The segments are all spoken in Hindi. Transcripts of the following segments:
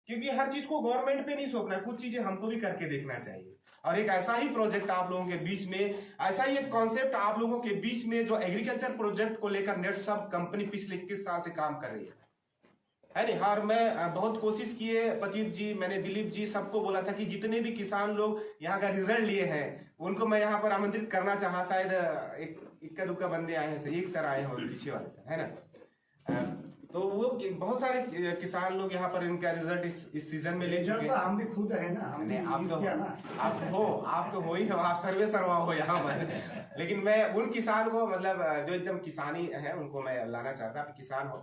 क्योंकि हर चीज को गवर्नमेंट पे नहीं सौंपना है, कुछ चीजें हमको भी करके देखना चाहिए। और एक ऐसा ही प्रोजेक्ट आप लोगों के बीच में, ऐसा ही एक कॉन्सेप्ट आप लोगों के बीच में जो एग्रीकल्चर प्रोजेक्ट को लेकर नेटसब कंपनी पिछले 21 साल से काम कर रही है नहीं। और मैं बहुत कोशिश किए, प्रदीप जी, मैंने दिलीप जी, सबको बोला था कि जितने भी किसान लोग यहाँ का रिजल्ट लिए हैं उनको मैं यहाँ पर आमंत्रित करना चाहा। शायद एक इक्का दुक्का बंदे आए हैं, एक सर आए हैं पीछे वाले सर, है ना। तो वो बहुत सारे किसान लोग यहाँ पर इनका रिजल्ट इस सीजन में ले चुके हैं। हम भी खुद है ना, हमने आप तो हो ही हो, आप सर्वे सर्वा हो यहाँ पर। लेकिन मैं उन किसान को, मतलब जो एकदम किसानी है, उनको मैं लाना चाहता, किसान हो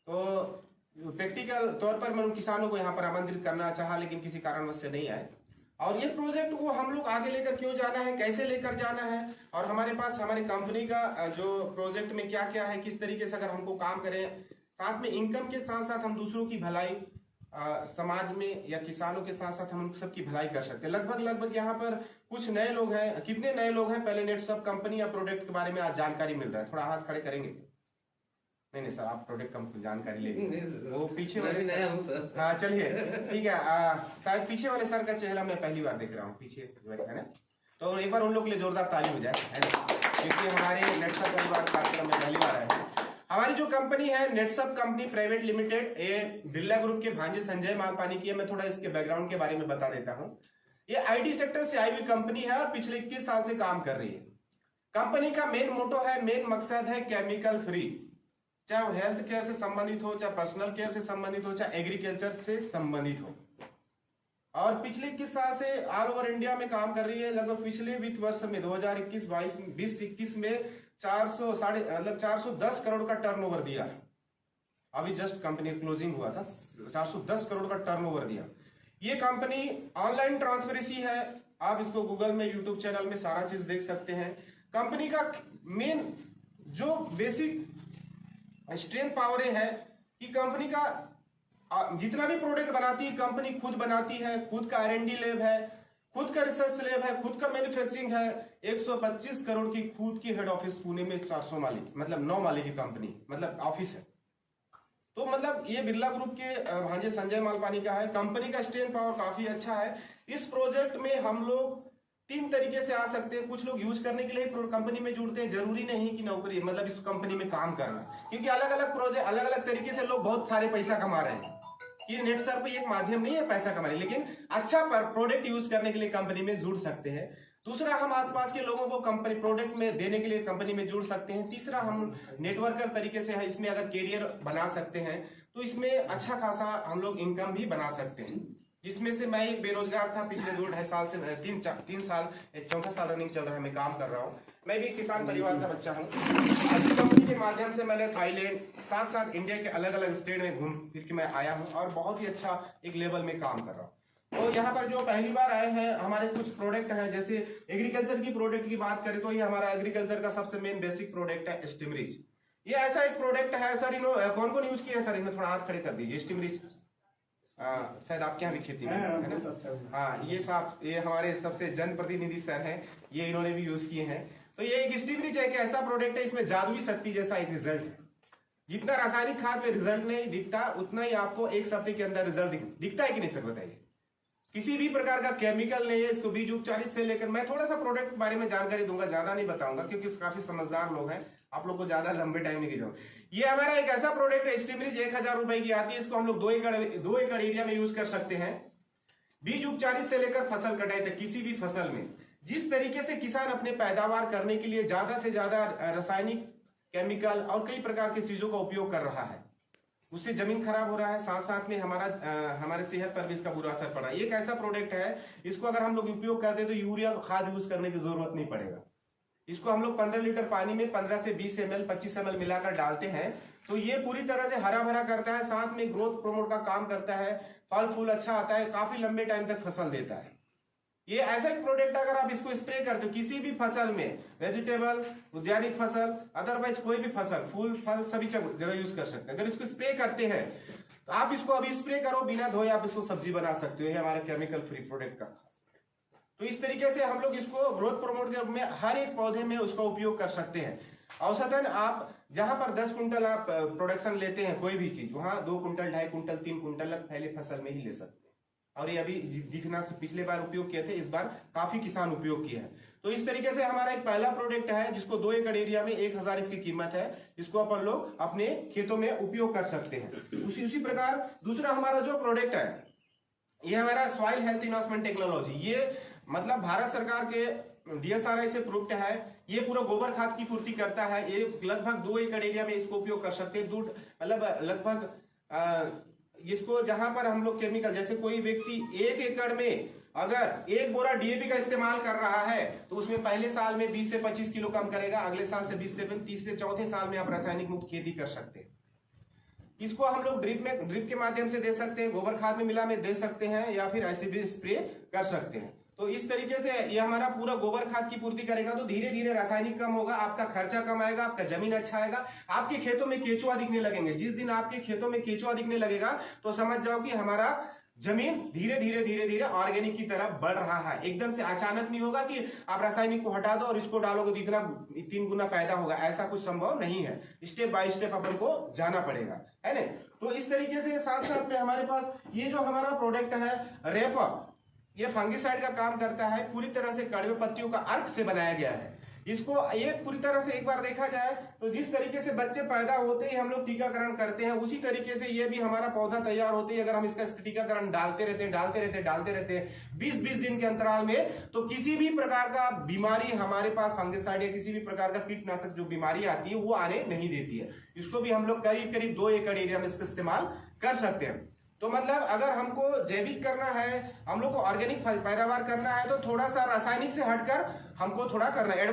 तो प्रैक्टिकल तौर पर मैं उन किसानों को यहाँ पर आमंत्रित करना चाहा, लेकिन किसी कारणवश से नहीं आए। और ये प्रोजेक्ट को हम लोग आगे लेकर क्यों जाना है, कैसे लेकर जाना है, और हमारे पास हमारी कंपनी का जो प्रोजेक्ट में क्या क्या है, किस तरीके से अगर हमको काम करें, साथ में इनकम के साथ साथ हम दूसरों की भलाई समाज में या किसानों के साथ साथ हम सबकी भलाई कर सकते हैं। लगभग यहाँ पर कुछ नए लोग हैं, कितने नए लोग हैं पहले नेटसब कंपनी या प्रोडक्ट के बारे में आज जानकारी मिल रहा है? थोड़ा हाथ खड़े करेंगे? नहीं सर, आप प्रोडक्ट कंपनी जानकारी ले, वो पीछे वाले नया हूं सर। हाँ चलिए ठीक है। शायद पीछे वाले सर का चेहरा मैं पहली बार देख रहा हूँ, पीछे है ना। तो एक बार उन लोग के लिए जोरदार ताली हो जाए, है ना, क्योंकि हमारे नेटसब परिवार कार्यक्रम में पहली बार आए हैं। हमारी जो कंपनी है नेटसब कंपनी प्राइवेट लिमिटेड, ये बिरला ग्रुप के भांजे संजय मालपानी की है। मैं थोड़ा इसके बैकग्राउंड के बारे में बता देता हूँ। ये आईटी सेक्टर से आई हुई कंपनी है और पिछले 21 साल से काम कर रही है। कंपनी का मेन मोटो है, मेन मकसद है केमिकल फ्री, चाहे वो हेल्थ केयर से संबंधित हो, चाहे पर्सनल केयर से संबंधित हो, चाहे एग्रीकल्चर से संबंधित हो। और पिछले 21 साल से ऑल ओवर इंडिया में काम कर रही है। लगभग पिछले वित्त वर्ष में 2021 में 410 करोड़ का टर्नओवर दिया। अभी जस्ट कंपनी क्लोजिंग हुआ था, 410 करोड़ का टर्नओवर दिया। ये कंपनी ऑनलाइन ट्रांसपेरेंसी है, आप इसको गूगल में, यूट्यूब चैनल में सारा चीज देख सकते हैं। कंपनी का मेन जो बेसिक स्ट्रेंथ पावर है कि कंपनी का जितना भी प्रोडक्ट बनाती है कंपनी खुद बनाती है, खुद का R&D लैब है, खुद का रिसर्च लैब है, खुद का मैन्युफैक्चरिंग है। 125 करोड़ की खुद की हेड ऑफिस पुणे में, 400 माली मतलब 9 माली की कंपनी मतलब ऑफिस है। तो मतलब ये बिरला ग्रुप के भांजे संजय मालपानी का है। कंपनी का स्ट्रेंथ पावर काफी अच्छा है। इस प्रोजेक्ट में हम लोग 3 तरीके से आ सकते हैं। कुछ लोग यूज करने के लिए कंपनी में जुड़ते हैं, जरूरी नहीं कि नौकरी, मतलब इस कंपनी में काम करना, क्योंकि अलग अलग प्रोजेक्ट अलग अलग तरीके से लोग बहुत सारे पैसा कमा रहे हैं। ये नेटसब पे एक माध्यम नहीं है पैसा कमाने, लेकिन अच्छा प्रोडक्ट यूज करने के लिए कंपनी में जुड़ सकते हैं। दूसरा, हम आसपास के लोगों को कंपनी प्रोडक्ट में देने के लिए कंपनी में जुड़ सकते हैं। तीसरा, हम नेटवर्कर तरीके से है, इसमें अगर कैरियर बना सकते हैं तो इसमें अच्छा खासा हम लोग इनकम भी बना सकते हैं। जिसमें से मैं एक बेरोजगार था, पिछले 2-2.5 साल से 3 साल, चौथा साल रनिंग चल रहा है, मैं काम कर रहा हूँ। मैं भी एक किसान परिवार का बच्चा हूँ। आज कंपनी के माध्यम से मैंने थाईलैंड साथ साथ इंडिया के अलग अलग स्टेट में घूम फिर के मैं आया हूँ और बहुत ही अच्छा एक लेवल में काम कर रहा हूँ। तो यहाँ पर जो पहली बार आए हैं, हमारे कुछ प्रोडक्ट हैं। जैसे एग्रीकल्चर की प्रोडक्ट की बात करें तो ये हमारा एग्रीकल्चर का सबसे मेन बेसिक प्रोडक्ट है स्टिमरिज। ये ऐसा एक प्रोडक्ट है सर, कौन कौन यूज किया है सर? इसमें थोड़ा हाथ खड़े कर दीजिए। स्टिमरिज शायद आपके यहाँ भी खेती में है ना। हाँ, ये साहब, ये हमारे सबसे जनप्रतिनिधि सर हैं, ये इन्होंने भी यूज किए हैं। तो ये एक स्टिमरिज एक ऐसा प्रोडक्ट है, इसमें जादुई शक्ति जैसा एक रिजल्ट है। जितना रासायनिक खाद में रिजल्ट नहीं दिखता, उतना ही आपको 1 हफ्ते के अंदर रिजल्ट दिखता है कि नहीं सर, बताइए? किसी भी प्रकार का केमिकल नहीं है, इसको बीज उपचारित से लेकर, मैं थोड़ा सा प्रोडक्ट के बारे में जानकारी दूंगा, ज्यादा नहीं बताऊंगा क्योंकि काफी समझदार लोग हैं, आप लोग को ज्यादा लंबे टाइम नहीं दीजिए। ये हमारा एक ऐसा प्रोडक्ट है, स्टिमरिज 1000 रुपए की आती है। इसको हम लोग 2 एकड़ एरिया में यूज कर सकते हैं। बीज उपचारित से लेकर फसल कटाई तक किसी भी फसल में जिस तरीके से किसान अपने पैदावार करने के लिए ज्यादा से ज्यादा रासायनिक, केमिकल और कई प्रकार की चीजों का उपयोग कर रहा है, उससे जमीन खराब हो रहा है, साथ साथ में हमारे सेहत पर भी इसका बुरा असर पड़ रहा है। एक ऐसा प्रोडक्ट है, इसको अगर हम लोग उपयोग करते हैं तो यूरिया खाद यूज करने की जरूरत नहीं पड़ेगा। इसको हम लोग 15 लीटर पानी में 15 से 20 ml 25 ml मिलाकर डालते हैं तो ये पूरी तरह से हरा भरा करता है, साथ में ग्रोथ प्रमोट का काम करता है, फल फूल अच्छा आता है, काफी लंबे टाइम तक फसल देता है। ये ऐसा एक प्रोडक्ट अगर आप इसको स्प्रे करते हो किसी भी फसल में, वेजिटेबल, उद्यानिक फसल, अदरवाइज कोई भी फसल, फूल फल सभी जगह यूज कर सकते हैं। अगर इसको स्प्रे करते हैं तो आप इसको अभी स्प्रे करो, बिना धोए आप इसको सब्जी बना सकते हो। ये हमारे केमिकल फ्री प्रोडक्ट का। तो इस तरीके से हम लोग इसको ग्रोथ प्रमोट के रूप में हर एक पौधे में उसका उपयोग कर सकते हैं। औसतन आप जहां पर 10 कुंटल आप प्रोडक्शन लेते हैं कोई भी चीज, वहां 2 कुंटल 2.5 कुंटल 3 कुंटल पहले फसल में ही ले सकते हैं। और ये अभी दिखना, पिछले बार उपयोग किए थे, इस बार काफी किसान उपयोग किया है। तो इस तरीके से हमारा एक पहला प्रोडक्ट है जिसको 2 एकड़ एरिया में 1000 इसकी कीमत है, इसको अपन लोग अपने खेतों में उपयोग कर सकते हैं। उसी प्रकार दूसरा हमारा जो प्रोडक्ट है ये हमारा सॉइल हेल्थ इन्वेस्टमेंट टेक्नोलॉजी, ये मतलब भारत सरकार के DSRI से प्रूव्ड है। ये पूरा गोबर खाद की पूर्ति करता है। ये लगभग 2 एकड़ एरिया में इसको उपयोग कर सकते हैं। मतलब लगभग इसको जहां पर हम लोग केमिकल, जैसे कोई व्यक्ति 1 एकड़ में अगर 1 बोरा DAP का इस्तेमाल कर रहा है तो उसमें पहले साल में 20 से 25 किलो कम करेगा, अगले साल से 20 से 30 से चौथे साल में आप रासायनिक मुक्त खेती कर सकते हैं। इसको हम लोग ड्रिप के माध्यम से दे सकते हैं, गोबर खाद में मिला में दे सकते हैं, या फिर ऐसे भी स्प्रे कर सकते हैं। तो इस तरीके से ये हमारा पूरा गोबर खाद की पूर्ति करेगा, तो धीरे धीरे रासायनिक कम होगा, आपका खर्चा कम आएगा, आपका जमीन अच्छा आएगा, आपके खेतों में केचुआ दिखने लगेंगे। जिस दिन आपके खेतों में केचुआ दिखने लगेगा तो समझ जाओ कि हमारा जमीन धीरे धीरे ऑर्गेनिक की तरफ बढ़ रहा है। एकदम से अचानक नहीं होगा कि आप रासायनिक को हटा दो और इसको डालोगे तो इतना 3 गुना पैदा होगा, ऐसा कुछ संभव नहीं है। स्टेप बाय स्टेप अपन को जाना पड़ेगा, है ना। तो इस तरीके से साथ साथ में हमारे पास ये जो हमारा प्रोडक्ट है रेफर, ये फंगिसाइड का काम करता है। पूरी तरह से कड़वे पत्तियों का अर्क से बनाया गया है। इसको ये पूरी तरह से एक बार देखा जाए तो जिस तरीके से बच्चे पैदा होते ही हम लोग टीकाकरण करते हैं, उसी तरीके से ये भी हमारा पौधा तैयार होते ही अगर हम इसका टीकाकरण डालते रहते हैं 20-20 दिन के अंतराल में, तो किसी भी प्रकार का बीमारी हमारे पास फंगिसाइड या किसी भी प्रकार का कीटनाशक जो बीमारी आती है वो आने नहीं देती है। इसको भी हम लोग करीब 2 एकड़ एरिया में इसका इस्तेमाल कर सकते हैं। तो मतलब अगर हमको जैविक करना है, हम लोग को ऑर्गेनिक पैदावार करना है, तो थोड़ा सा रासायनिक से हटकर हमको थोड़ा करना है,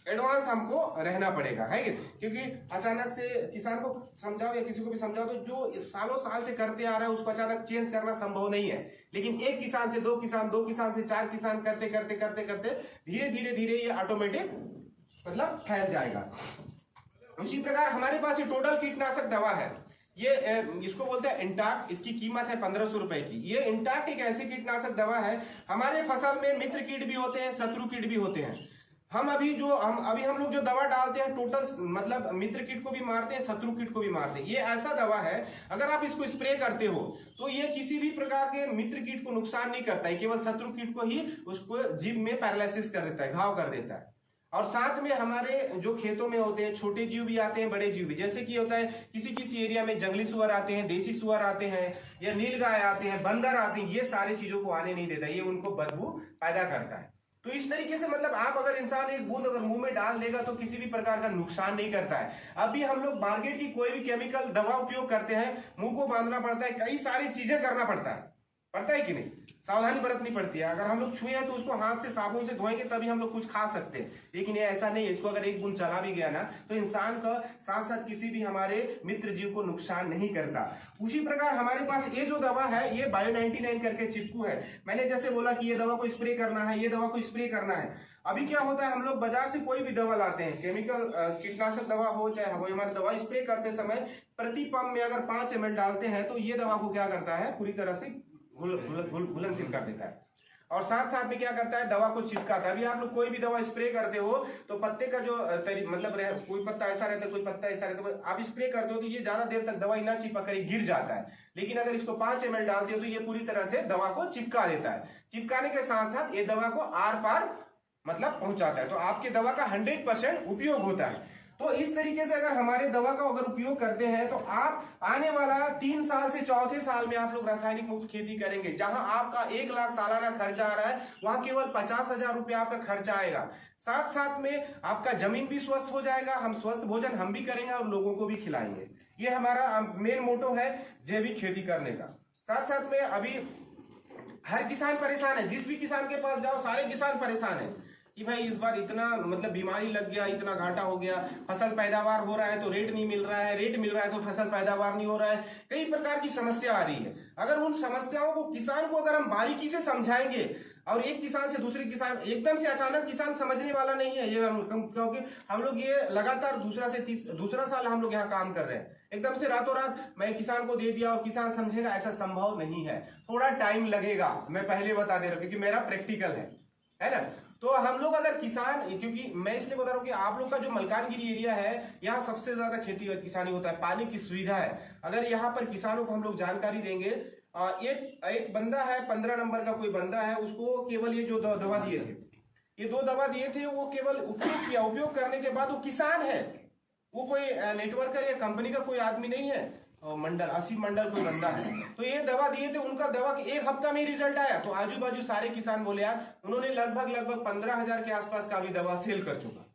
एडवांस हमको रहना पड़ेगा, है क्योंकि अचानक से किसान को समझाओ या किसी को भी समझाओ तो जो सालों साल से करते आ रहा है उसको अचानक चेंज करना संभव नहीं है। लेकिन 1 किसान से 2 किसान, 2 किसान से 4 किसान करते धीरे ये ऑटोमेटिक मतलब फैल जाएगा। उसी प्रकार हमारे पास ये टोटल कीटनाशक दवा है, ये इसको बोलते हैं इंटैक्ट, इसकी कीमत है 1500 रुपए की। ये इंटैक्ट एक ऐसी कीटनाशक दवा है, हमारे फसल में मित्र कीट भी होते हैं, शत्रु कीट भी होते हैं। हम लोग जो दवा डालते हैं टोटल मतलब मित्र कीट को भी मारते हैं, शत्रु कीट को भी मारते हैं। ये ऐसा दवा है अगर आप इसको स्प्रे करते हो तो ये किसी भी प्रकार के मित्र कीट को नुकसान नहीं करता है, केवल शत्रु कीट को ही उसको जीभ में पैरालिसिस कर देता है, घाव कर देता है। और साथ में हमारे जो खेतों में होते हैं छोटे जीव भी आते हैं, बड़े जीव भी, जैसे कि होता है किसी एरिया में जंगली सुअर आते हैं, देसी सुअर आते हैं, या नीलगाय आते हैं, बंदर आते हैं, ये सारी चीजों को आने नहीं देता, ये उनको बदबू पैदा करता है। तो इस तरीके से मतलब आप अगर इंसान एक बूंद अगर मुंह में डाल देगा तो किसी भी प्रकार का नुकसान नहीं करता है। अभी हम लोग मार्केट की कोई भी केमिकल दवा उपयोग करते हैं, मुंह को बांधना पड़ता है, कई सारी चीजें करना पड़ता है कि नहीं, सावधानी बरतनी पड़ती है। अगर हम लोग छुए हैं तो उसको हाथ से साबुन से धोएंगे तभी हम लोग कुछ खा सकते हैं, लेकिन ये ऐसा नहीं है। इसको अगर एक बूंद चला भी गया ना तो इंसान का साथ साथ किसी भी हमारे मित्र जीव को नुकसान नहीं करता। उसी प्रकार हमारे पास ये जो दवा है ये बायो 99 करके चिपकू है। मैंने जैसे बोला कि ये दवा को स्प्रे करना है, ये दवा को स्प्रे करना है। अभी क्या होता है, हम लोग बाजार से कोई भी दवा लाते हैं, केमिकल कीटनाशक दवा हो चाहे वो, हमारी दवा स्प्रे करते समय प्रति पंप में अगर 5 ml डालते हैं तो ये दवा को क्या करता है, पूरी तरह से घुलनशील कर देता है। और साथ में क्या करता है, दवा को चिपकाता है। अभी आप लोग कोई भी दवा स्प्रे करते हो तो पत्ते का जो मतलब कोई पत्ता ऐसा रहता है, कोई पत्ता ऐसा रहता है, आप स्प्रे करते हो तो ये ज्यादा देर तक दवाई ना चिपक कर गिर जाता है। लेकिन अगर इसको 5 ml डालते हो तो ये पूरी तरह से दवा को चिपका देता है। चिपकाने के साथ साथ ये दवा को आर पार मतलब पहुंचाता है, तो आपके दवा का 100% उपयोग होता है। तो इस तरीके से अगर हमारे दवा का अगर उपयोग करते हैं तो आप आने वाला 3 साल से चौथे साल में आप लोग रासायनिक मुक्त खेती करेंगे। जहां आपका 1 लाख सालाना खर्चा आ रहा है वहां केवल 50,000 रुपया आपका खर्चा आएगा। साथ में आपका जमीन भी स्वस्थ हो जाएगा, हम स्वस्थ भोजन हम भी करेंगे और लोगों को भी खिलाएंगे। ये हमारा मेन मोटो है जैविक खेती करने का। साथ में अभी हर किसान परेशान है, जिस भी किसान के पास जाओ सारे किसान परेशान है कि भाई इस बार इतना मतलब बीमारी लग गया, इतना घाटा हो गया, फसल पैदावार हो रहा है तो रेट नहीं मिल रहा है, रेट मिल रहा है तो फसल पैदावार नहीं हो रहा है, कई प्रकार की समस्या आ रही है। अगर उन समस्याओं को किसान को अगर हम बारीकी से समझाएंगे, और एक किसान से दूसरे किसान, एकदम से अचानक किसान समझने वाला नहीं है ये, क्योंकि हम लोग ये लगातार दूसरा साल हम लोग यहाँ काम कर रहे हैं। एकदम से रातों रात मैं किसान को दे दिया और किसान समझेगा, ऐसा संभव नहीं है, थोड़ा टाइम लगेगा, मैं पहले बता दे रहा हूं क्योंकि मेरा प्रैक्टिकल है ना। तो हम लोग अगर किसान, क्योंकि मैं इसलिए बता रहा हूँ कि आप लोग का जो मलकानगिरी एरिया है, यहाँ सबसे ज्यादा खेती और किसानी होता है, पानी की सुविधा है। अगर यहाँ पर किसानों को हम लोग जानकारी देंगे, एक बंदा है 15 नंबर का कोई बंदा है, उसको केवल ये जो दवा दिए थे, ये 2 दवा दिए थे, वो केवल उपयोग किया, उपयोग करने के बाद वो किसान है, वो कोई नेटवर्कर या कंपनी का कोई आदमी नहीं है, मंडल 80 मंडल कोई बंदा है। तो ये दवा दिए थे, उनका दवा के 1 हफ्ता में ही रिजल्ट आया। तो आजू बाजू सारे किसान बोले यार, उन्होंने लगभग 15,000 के आसपास का भी दवा सेल कर चुका।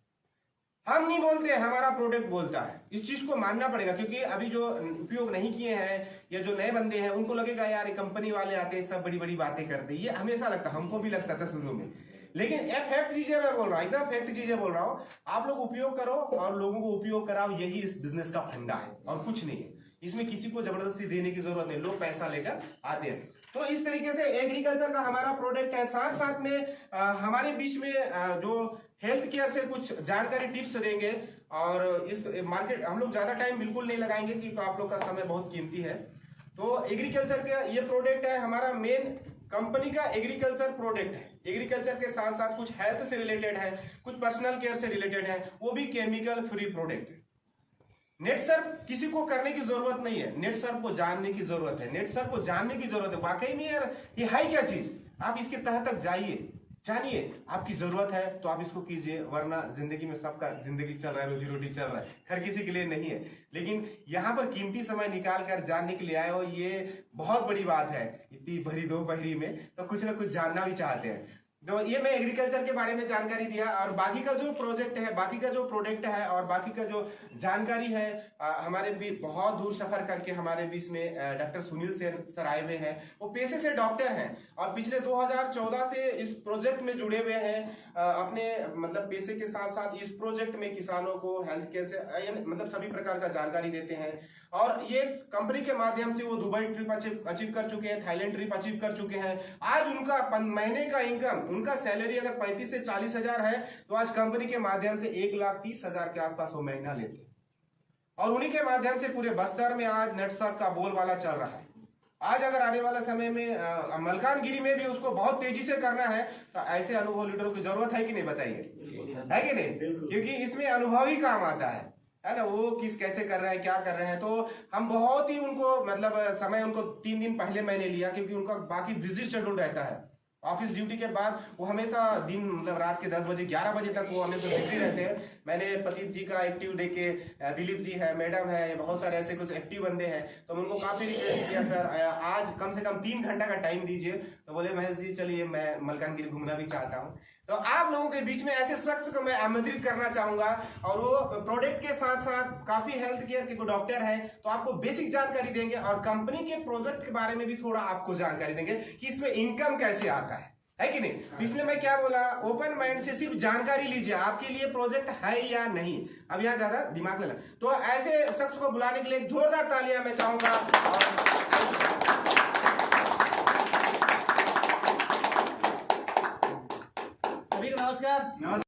हम नहीं बोलते, हमारा प्रोडक्ट बोलता है। इस चीज को मानना पड़ेगा, क्योंकि अभी जो उपयोग नहीं किए हैं या जो नए बंदे हैं, उनको लगेगा यार ये कंपनी वाले आते हैं सब बड़ी बड़ी बातें करते हैं। ये हमेशा लगता, हमको भी लगता था शुरू में, लेकिन फैक्ट चीजें मैं बोल रहा हूँ, एकदम फैक्ट चीजें बोल रहा हूँ। आप लोग उपयोग करो और लोगों को उपयोग कराओ, यही इस बिजनेस का फंडा है और कुछ नहीं है। इसमें किसी को जबरदस्ती देने की जरूरत नहीं, लोग पैसा लेकर आते हैं। तो इस तरीके से एग्रीकल्चर का हमारा प्रोडक्ट है। साथ साथ में हमारे बीच में जो हेल्थ केयर से कुछ जानकारी टिप्स देंगे, और इस मार्केट हम लोग ज्यादा टाइम बिल्कुल नहीं लगाएंगे क्योंकि आप लोग का समय बहुत कीमती है। तो एग्रीकल्चर का ये प्रोडक्ट है, हमारा मेन कंपनी का एग्रीकल्चर प्रोडक्ट है। एग्रीकल्चर के साथ साथ कुछ हेल्थ से रिलेटेड है, कुछ पर्सनल केयर से रिलेटेड है, वो भी केमिकल फ्री प्रोडक्ट है। नेट सर्फ किसी को करने की जरूरत नहीं है, नेट सर्फ को जानने की जरूरत है, नेट सर्फ को जानने की जरूरत है। वाकई में यार ये है क्या चीज, आप इसके तह तक जाइए, जानिए, आपकी जरूरत है तो आप इसको कीजिए, वरना जिंदगी में सबका जिंदगी चल रहा है, रोजी रोटी चल रहा है, हर किसी के लिए नहीं है। लेकिन यहाँ पर कीमती समय निकाल कर जानने के लिए आए हो, ये बहुत बड़ी बात है। इतनी भरी दोपहरी में तो कुछ ना कुछ जानना भी चाहते हैं। तो ये मैं एग्रीकल्चर के बारे में जानकारी दिया, और बाकी का जो प्रोजेक्ट है, बाकी का जो प्रोडक्ट है और बाकी का जो जानकारी है, हमारे भी बहुत दूर सफर करके हमारे बीच में डॉक्टर सुनील सेन सर आए हुए हैं। वो पेशे से डॉक्टर हैं और पिछले 2014 से इस प्रोजेक्ट में जुड़े हुए हैं। अपने मतलब पेशे के साथ साथ इस प्रोजेक्ट में किसानों को हेल्थ केयर से मतलब सभी प्रकार का जानकारी देते हैं। और ये कंपनी के माध्यम से वो दुबई ट्रिप अचीव कर चुके हैं, थाईलैंड ट्रिप अचीव कर चुके हैं। आज उनका महीने का इनकम, उनका सैलरी अगर 35 से 40 हजार है, तो आज कंपनी के माध्यम से 1,30,000 के आसपास वो महीना लेते हैं। और उन्हीं के माध्यम से पूरे बस्तर में आज नेट सर्फ का बोलबाला चल रहा है। आज अगर आने वाला समय में मलकानगिरी में भी उसको बहुत तेजी से करना है, तो ऐसे अनुभव लीडरों की जरूरत है कि नहीं, बताइए, है कि नहीं? क्योंकि इसमें अनुभव ही काम आता है ना, वो कैसे कर रहे हैं, क्या कर रहे हैं। तो हम बहुत ही उनको मतलब समय उनको 3 दिन पहले मैंने लिया, क्योंकि उनका बाकी बिजी शेड्यूल रहता है। ऑफिस ड्यूटी के बाद वो हमेशा दिन मतलब रात के 10 बजे 11 बजे तक वो हमेशा बिजी रहते हैं। मैंने प्रतीक जी का एक्टिव देख के, दिलीप जी है, मैडम है, बहुत सारे ऐसे कुछ एक्टिव बंदे हैं, तो मैं उनको काफी रिक्वेस्ट किया, सर आज कम से कम 3 घंटा का टाइम दीजिए। तो बोले महेश जी चलिए, मैं मलकानगिरी घूमना भी चाहता हूँ। तो आप लोगों के बीच में ऐसे शख्स को मैं आमंत्रित करना चाहूंगा, और वो प्रोडक्ट के साथ साथ काफी हेल्थ केयर के डॉक्टर हैं, तो आपको बेसिक जानकारी देंगे और कंपनी के प्रोजेक्ट के बारे में भी थोड़ा आपको जानकारी देंगे कि इसमें इनकम कैसे आता है कि नहीं। तो इसलिए मैं क्या बोला, ओपन माइंड से सिर्फ जानकारी लीजिए, आपके लिए प्रोजेक्ट है या नहीं। अब यहाँ ज्यादा दिमाग में लगा, तो ऐसे शख्स को बुलाने के लिए एक जोरदार तालियां मैं चाहूंगा। सभी को नमस्कार।